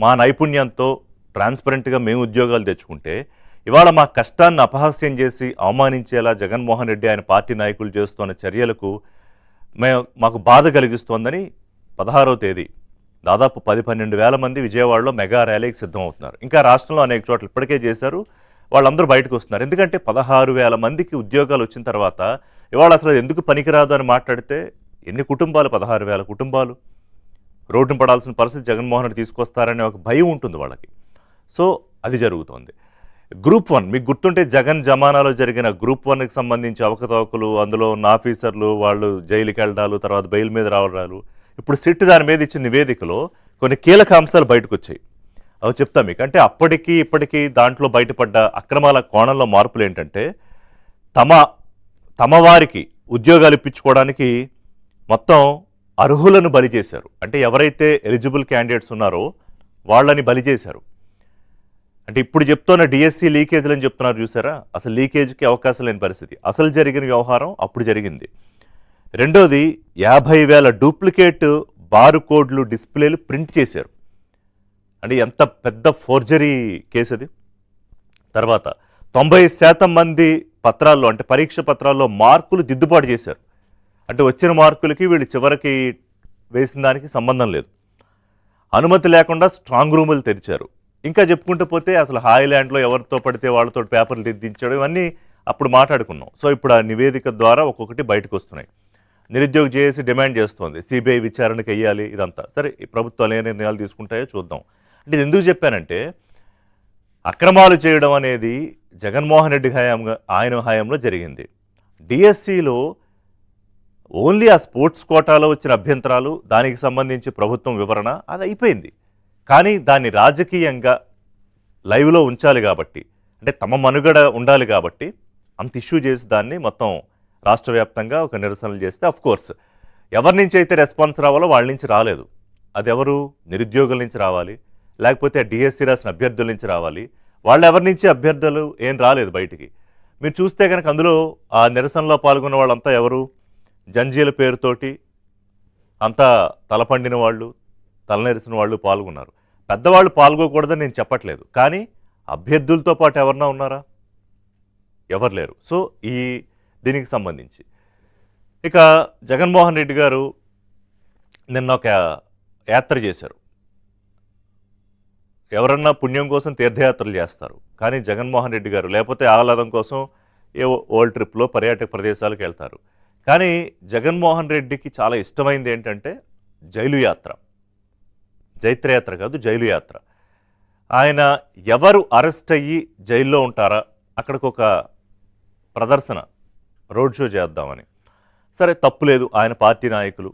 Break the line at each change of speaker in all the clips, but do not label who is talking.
మా నైపుణ్యంతో ట్రాన్స్పరెంట్గా మేము ఉద్యోగాలు తెచ్చుకుంటే ఇవాళ మా కష్టాన్ని అపహాస్యం చేసి అవమానించేలా జగన్మోహన్ రెడ్డి ఆయన పార్టీ నాయకులు చేస్తున్న చర్యలకు మాకు బాధ కలిగిస్తోందని 16వ తేదీ దాదాపు 10-12 వేల మంది విజయవాడలో మెగా ర్యాలీకి సిద్ధమవుతున్నారు. ఇంకా రాష్ట్రంలో అనేక చోట్ల ఇప్పటికే చేశారు. వాళ్ళందరూ బయటకు వస్తున్నారు. ఎందుకంటే 16,000 మందికి ఉద్యోగాలు వచ్చిన తర్వాత ఇవాళ అసలు ఎందుకు పనికిరాదు అని మాట్లాడితే ఎన్ని కుటుంబాలు, 16,000 కుటుంబాలు రోడ్డున పడాల్సిన పరిస్థితి జగన్మోహన్ రెడ్డి తీసుకొస్తారనే ఒక భయం ఉంటుంది వాళ్ళకి. సో అది జరుగుతోంది. గ్రూప్ 1 మీకు గుర్తుంటే జగన్ జమానాలో జరిగిన గ్రూప్ 1కి సంబంధించి అవకతవకలు, అందులో ఉన్న ఆఫీసర్లు వాళ్ళు జైలుకి వెళ్ళడాలు, తర్వాత బెయిల్ మీద రావడాలు, ఇప్పుడు సిట్ దాని మీద ఇచ్చిన నివేదికలో కొన్ని కీలక అంశాలు బయటకు వచ్చాయి. అవి చెప్తా మీకు. అంటే అప్పటికి ఇప్పటికీ దాంట్లో బయటపడ్డ అక్రమాల కోణంలో మార్పులు ఏంటంటే తమ వారికి ఉద్యోగాలు ఇప్పించుకోవడానికి మొత్తం అర్హులను బలి చేశారు. అంటే ఎవరైతే ఎలిజిబుల్ క్యాండిడేట్స్ ఉన్నారో వాళ్ళని బలి చేశారు. అంటే ఇప్పుడు చెప్తున్న డిఎస్సి లీకేజ్లు అని చెప్తున్నారు చూసారా, అసలు లీకేజ్కి అవకాశం లేని పరిస్థితి. అసలు జరిగిన వ్యవహారం అప్పుడు జరిగింది. రెండోది 50,000 డూప్లికేట్ బార్ కోడ్లు డిస్ప్లేలు ప్రింట్ చేశారు. అంటే ఎంత పెద్ద ఫోర్జరీ కేసు అది. తర్వాత 90% మంది పత్రాల్లో, అంటే పరీక్ష పత్రాల్లో మార్కులు దిద్దుబాటు చేశారు. అంటే వచ్చిన మార్కులకి వీళ్ళు చివరికి వేసిన దానికి సంబంధం లేదు. అనుమతి లేకుండా స్ట్రాంగ్ రూములు తెరిచారు. ఇంకా చెప్పుకుంటూ పోతే అసలు హాయిలాండ్లో ఎవరితో పడితే వాళ్ళతో పేపర్లు దిద్దించడం, ఇవన్నీ అప్పుడు మాట్లాడుకున్నాం. సో ఇప్పుడు ఆ నివేదిక ద్వారా ఒక్కొక్కటి బయటకు వస్తున్నాయి. నిరుద్యోగ జేఏసీ డిమాండ్ చేస్తోంది సిబిఐ విచారణకు వెయ్యాలి. ఇదంతా సరే, ఈ ప్రభుత్వాలు ఏ నిర్ణయాలు తీసుకుంటాయో చూద్దాం. అంటే ఇది ఎందుకు చెప్పానంటే అక్రమాలు చేయడం అనేది జగన్మోహన్ రెడ్డి ఆయన హయాంలో జరిగింది. డిఎస్సిలో ఓన్లీ ఆ స్పోర్ట్స్ కోటాలో వచ్చిన అభ్యంతరాలు, దానికి సంబంధించి ప్రభుత్వం వివరణ అది అయిపోయింది. కానీ దాన్ని రాజకీయంగా లైవ్లో ఉంచాలి కాబట్టి, అంటే తమ మనుగడ ఉండాలి కాబట్టి అంత ఇష్యూ చేసి దాన్ని మొత్తం రాష్ట్ర వ్యాప్తంగా ఒక నిరసనలు చేస్తే అఫ్కోర్స్ ఎవరి నుంచి అయితే రెస్పాన్స్ రావాలో వాళ్ళ నుంచి రాలేదు. అది ఎవరు? నిరుద్యోగుల నుంచి రావాలి, లేకపోతే డిఎస్సి రాసిన అభ్యర్థుల నుంచి రావాలి. వాళ్ళు ఎవరి నుంచి అభ్యర్థులు ఏం రాలేదు బయటికి. మీరు చూస్తే కనుక అందులో ఆ నిరసనలో పాల్గొన్న వాళ్ళంతా ఎవరు? జంజీల పేరుతోటి అంతా తలపండిన వాళ్ళు, తలనెరిసిన వాళ్ళు పాల్గొన్నారు. పెద్దవాళ్ళు పాల్గొకూడదని నేను చెప్పట్లేదు, కానీ అభ్యర్థులతో పాటు ఎవరన్నా ఉన్నారా? ఎవరు లేరు. సో దీనికి సంబంధించి ఇక జగన్మోహన్ రెడ్డి గారు నిన్న ఒక యాత్ర చేశారు. ఎవరన్నా పుణ్యం కోసం తీర్థయాత్రలు చేస్తారు, కానీ జగన్మోహన్ రెడ్డి గారు లేకపోతే ఆహ్లాదం కోసం ఏ వరల్డ్ ట్రిప్లో పర్యాటక ప్రదేశాలకు వెళ్తారు. కానీ జగన్మోహన్ రెడ్డికి చాలా ఇష్టమైంది ఏంటంటే జైలు యాత్ర. జైత్రయాత్ర కాదు, జైలు యాత్ర. ఆయన ఎవరు అరెస్ట్ అయ్యి జైల్లో ఉంటారా అక్కడికి ఒక ప్రదర్శన, రోడ్ షో చేద్దామని. సరే, తప్పులేదు. ఆయన పార్టీ నాయకులు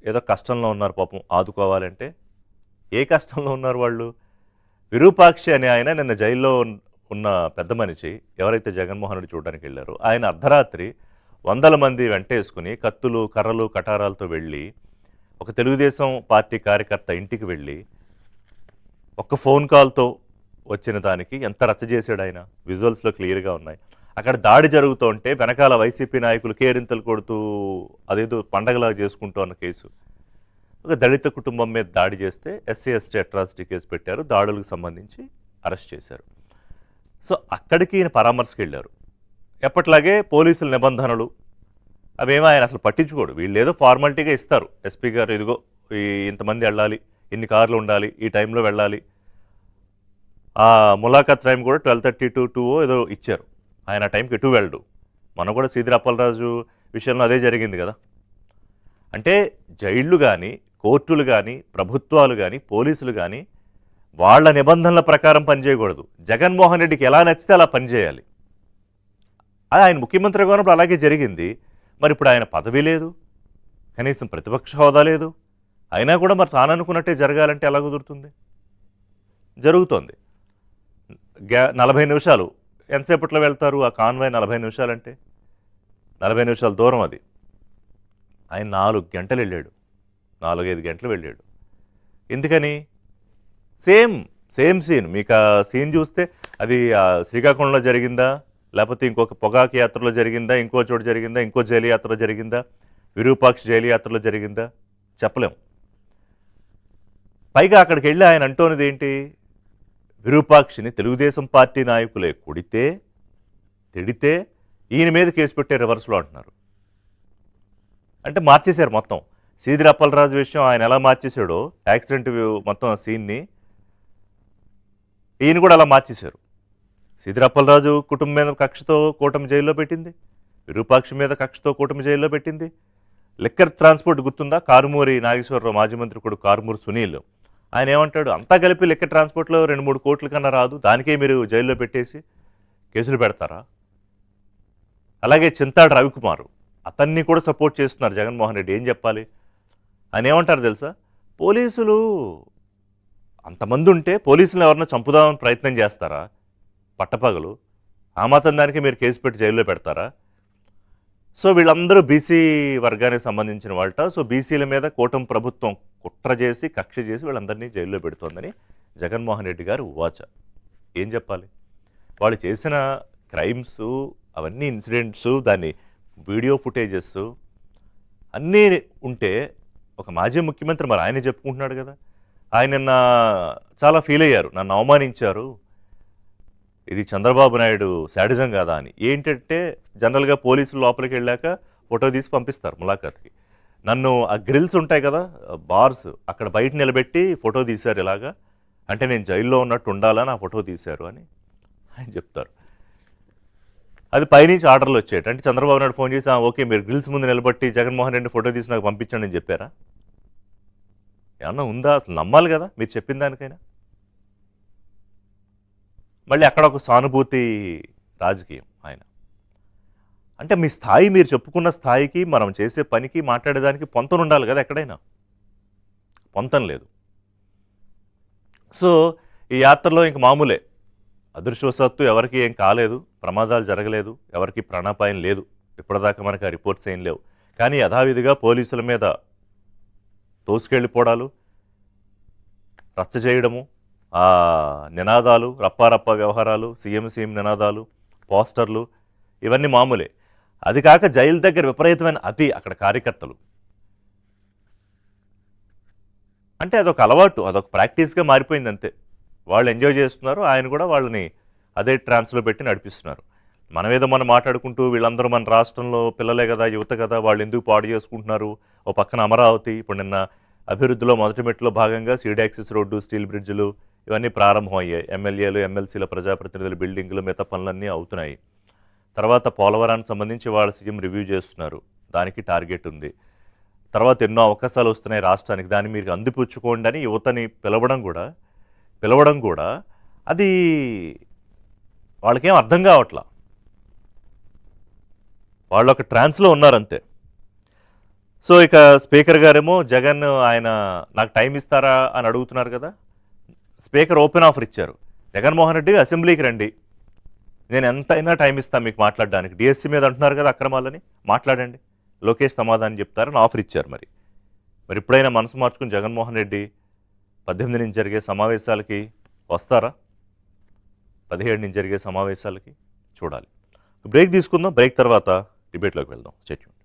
ఏదో కష్టంలో ఉన్నారు, పాపం ఆదుకోవాలంటే. ఏ కష్టంలో ఉన్నారు వాళ్ళు? విరూపాక్షి అనే ఆయన నిన్న జైల్లో ఉన్న పెద్ద మనిషి, ఎవరైతే జగన్మోహన్ రెడ్డి చూడడానికి వెళ్ళారో, ఆయన అర్ధరాత్రి 100 మంది వెంటేసుకుని కత్తులు, కర్రలు, కటారాలతో వెళ్ళి ఒక తెలుగుదేశం పార్టీ కార్యకర్త ఇంటికి వెళ్ళి ఒక్క ఫోన్ కాల్తో వచ్చిన దానికి ఎంత రచ్చ చేశాడు ఆయన. విజువల్స్లో క్లియర్గా ఉన్నాయి. అక్కడ దాడి జరుగుతూ ఉంటే వెనకాల వైసీపీ నాయకులు కేరింతలు కొడుతూ అదేదో పండగలాగా చేసుకుంటూ అన్న కేసు. ఒక దళిత కుటుంబం మీద దాడి చేస్తే ఎస్సీ ఎస్టీ అట్రాసిటీ కేసు పెట్టారు, దాడులకు సంబంధించి అరెస్ట్ చేశారు. సో అక్కడికి ఈయన పరామర్శకు వెళ్ళారు. ఎప్పట్లాగే పోలీసుల నిబంధనలు అవేమో ఆయన అసలు పట్టించుకోడు. వీళ్ళు ఏదో ఫార్మాలిటీగా ఇస్తారు. ఎస్పీ గారు ఇదిగో ఇంతమంది వెళ్ళాలి, ఇన్ని కార్లు ఉండాలి, ఈ టైంలో వెళ్ళాలి. ఆ ములాఖాత్ టైం కూడా 12:30 to 2 ఏదో ఇచ్చారు. ఆయన ఆ టైంకి ఎటు వెళ్ళడు. మనం కూడా సీదిరి అప్పలరాజు విషయంలో అదే జరిగింది కదా. అంటే జైళ్లు కానీ, కోర్టులు కానీ, ప్రభుత్వాలు కానీ, పోలీసులు కానీ వాళ్ళ నిబంధనల ప్రకారం పనిచేయకూడదు. జగన్మోహన్ రెడ్డికి ఎలా నచ్చితే అలా పనిచేయాలి. అది ఆయన ముఖ్యమంత్రిగా ఉన్నప్పుడు అలాగే జరిగింది. మరి ఇప్పుడు ఆయన పదవి లేదు, కనీసం ప్రతిపక్ష హోదా లేదు, అయినా కూడా మరి తాననుకున్నట్టే జరగాలంటే ఎలా కుదురుతుంది? జరుగుతోంది. 40 నిమిషాలు ఎంతసేపట్లో వెళ్తారు ఆ కాన్వాయ్? 40 నిమిషాలంటే 40 నిమిషాల దూరం అది. ఆయన 4 గంటలు వెళ్ళాడు, 4-5 గంటలు వెళ్ళాడు. ఎందుకని? Same scene. మీకు ఆ సీన్ చూస్తే అది శ్రీకాకుళంలో జరిగిందా, లేకపోతే ఇంకొక పొగాకు యాత్రలో జరిగిందా, ఇంకో చోటు జరిగిందా, ఇంకో జైలు యాత్రలో జరిగిందా, విరూపాక్ష జైలు యాత్రలో జరిగిందా చెప్పలేం. పైగా అక్కడికి వెళ్ళి ఆయన అంటోనిది ఏంటి? విరూపాక్షిని తెలుగుదేశం పార్టీ నాయకులే కొడితే, తిడితే ఈయన మీద కేసు పెట్టే రివర్స్లో అంటున్నారు. అంటే మార్చేశారు మొత్తం. సీదిరి అప్పలరాజు విషయం ఆయన ఎలా మార్చేశాడో యాక్సిడెంట్ మొత్తం సీన్ని ఈయన కూడా అలా మార్చేశారు. సీదిరి అప్పలరాజు కుటుంబం మీద కక్షతో కూటమి జైల్లో పెట్టింది, విరూపాక్షి మీద కక్షతో కూటమి జైల్లో పెట్టింది. లిక్కర్ ట్రాన్స్పోర్ట్ గుర్తుందా? కారుమూరి నాగేశ్వరరావు మాజీ మంత్రి కొడుకు కారుమూరి సునీల్ ఆయన ఏమంటాడు? అంతా కలిపి లిక్కర్ ట్రాన్స్పోర్ట్లో 2-3 కోట్ల కన్నా రాదు, దానికే మీరు జైల్లో పెట్టేసి కేసులు పెడతారా? అలాగే చింతాడు రవికుమారు అతన్ని కూడా సపోర్ట్ చేస్తున్నారు జగన్మోహన్ రెడ్డి. ఏం చెప్పాలి? ఆయన ఏమంటారు తెలుసా? పోలీసులు అంతమంది ఉంటే పోలీసులను ఎవరన్నా చంపుదామని ప్రయత్నం చేస్తారా పట్టపగలు? ఆ మాత్రం దానికి మీరు కేసు పెట్టి జైల్లో పెడతారా? సో వీళ్ళందరూ బీసీ వర్గానికి సంబంధించిన వాళ్ళట. సో బీసీల మీద కూటమి ప్రభుత్వం కుట్ర చేసి కక్ష చేసి వీళ్ళందరినీ జైల్లో పెడుతోందని జగన్మోహన్ రెడ్డి గారు వాచ. ఏం చెప్పాలి? వాళ్ళు చేసిన క్రైమ్స్ అవన్నీ ఇన్సిడెంట్స్, దాన్ని వీడియో ఫుటేజెస్ అన్నీ ఉంటే ఒక మాజీ ముఖ్యమంత్రి మరి ఆయనే చెప్పుకుంటున్నాడు కదా. ఆయన నిన్న చాలా ఫీల్ అయ్యారు, నన్ను అవమానించారు, ఇది చంద్రబాబు నాయుడు శాడిజం కాదా అని. ఏంటంటే జనరల్గా పోలీసులు లోపలికి వెళ్ళాక ఫోటో తీసి పంపిస్తారు ములాఖాత్కి. నన్ను ఆ గ్రిల్స్ ఉంటాయి కదా బార్స్, అక్కడ బయట నిలబెట్టి ఫోటో తీశారు ఇలాగా, అంటే నేను జైల్లో ఉన్నట్టు ఉండాలని ఆ ఫోటో తీశారు అని ఆయన చెప్తారు. అది పైనుంచి ఆర్డర్లు వచ్చేట. అంటే చంద్రబాబు నాయుడు ఫోన్ చేసి ఓకే మీరు గ్రిల్స్ ముందు నిలబట్టి జగన్మోహన్ రెడ్డి ఫోటో తీసి నాకు పంపించండి అని చెప్పారా? ఏమన్నా ఉందా? అసలు నమ్మాలి కదా మీరు చెప్పిన దానికైనా. మళ్ళీ అక్కడ ఒక సానుభూతి రాజకీయం ఆయన. అంటే మీ స్థాయి, మీరు చెప్పుకున్న స్థాయికి మనం చేసే పనికి మాట్లాడేదానికి పొంతన ఉండాలి కదా. ఎక్కడైనా పొంతన లేదు. సో ఈ యాత్రలో ఇంక మామూలే. అదృష్టవశాత్తు ఎవరికి ఏం కాలేదు, ప్రమాదాలు జరగలేదు, ఎవరికి ప్రాణాపాయం లేదు, ఇప్పటిదాకా మనకు ఆ రిపోర్ట్స్ ఏం లేవు. కానీ యథావిధిగా పోలీసుల మీద తోసుకెళ్ళిపోవడాలు, రచ్చ చేయడము, ఆ నినాదాలు, రప్పారప్ప వ్యవహారాలు, సీఎం నినాదాలు, పోస్టర్లు ఇవన్నీ మామూలే. అది కాక జైలు దగ్గర విపరీతమైన అతి అక్కడ కార్యకర్తలు. అంటే అదొక అలవాటు, అదొక ప్రాక్టీస్గా మారిపోయింది అంతే. వాళ్ళు ఎంజాయ్ చేస్తున్నారు, ఆయన కూడా వాళ్ళని అదే ట్రాన్స్లో పెట్టి నడిపిస్తున్నారు. మనమేదో మనం మాట్లాడుకుంటూ వీళ్ళందరూ మన రాష్ట్రంలో పిల్లలే కదా, యువత కదా, వాళ్ళు ఎందుకు పాడు చేసుకుంటున్నారు. ఓ పక్కన అమరావతి, ఇప్పుడు నిన్న అభివృద్ధిలో మొదటి మెట్టులో భాగంగా సీడ్ యాక్సిస్ రోడ్డు, స్టీల్ బ్రిడ్జ్లు ఇవన్నీ ప్రారంభం అయ్యాయి. ఎమ్మెల్యేలు, ఎమ్మెల్సీల, ప్రజాప్రతినిధుల బిల్డింగ్లు, మిగతా పనులన్నీ అవుతున్నాయి. తర్వాత పోలవరానికి సంబంధించి వాళ్ళ సీఎం రివ్యూ చేస్తున్నారు, దానికి టార్గెట్ ఉంది. తర్వాత ఎన్నో అవకాశాలు వస్తున్నాయి రాష్ట్రానికి, దాన్ని మీరు అందిపుచ్చుకోండి అని యువతని పిలవడం కూడా అది వాళ్ళకేం అర్థం కావట్లా. వాళ్ళు ఒక ట్రాన్స్లో ఉన్నారంతే. సో ఇక స్పీకర్ గారేమో జగన్ ఆయన నాకు టైం ఇస్తారా అని అడుగుతున్నారు కదా. స్పీకర్ ఓపెన్ ఆఫర్ ఇచ్చారు, జగన్మోహన్ రెడ్డి అసెంబ్లీకి రండి, నేను ఎంతైనా టైం ఇస్తాను మీకు మాట్లాడడానికి. డిఎస్సీ మీద అంటున్నారు కదా అక్రమాలని, మాట్లాడండి, లోకేష్ సమాధానం చెప్తారని ఆఫర్ ఇచ్చారు. మరి ఇప్పుడైనా మనసు మార్చుకుని జగన్మోహన్ రెడ్డి 18 నుంచి జరిగే సమావేశాలకి వస్తారా? 17 నుంచి జరిగే సమావేశాలకి చూడాలి. బ్రేక్ తీసుకుందాం, బ్రేక్ తర్వాత డిబేట్లోకి వెళ్దాం. Stay tuned.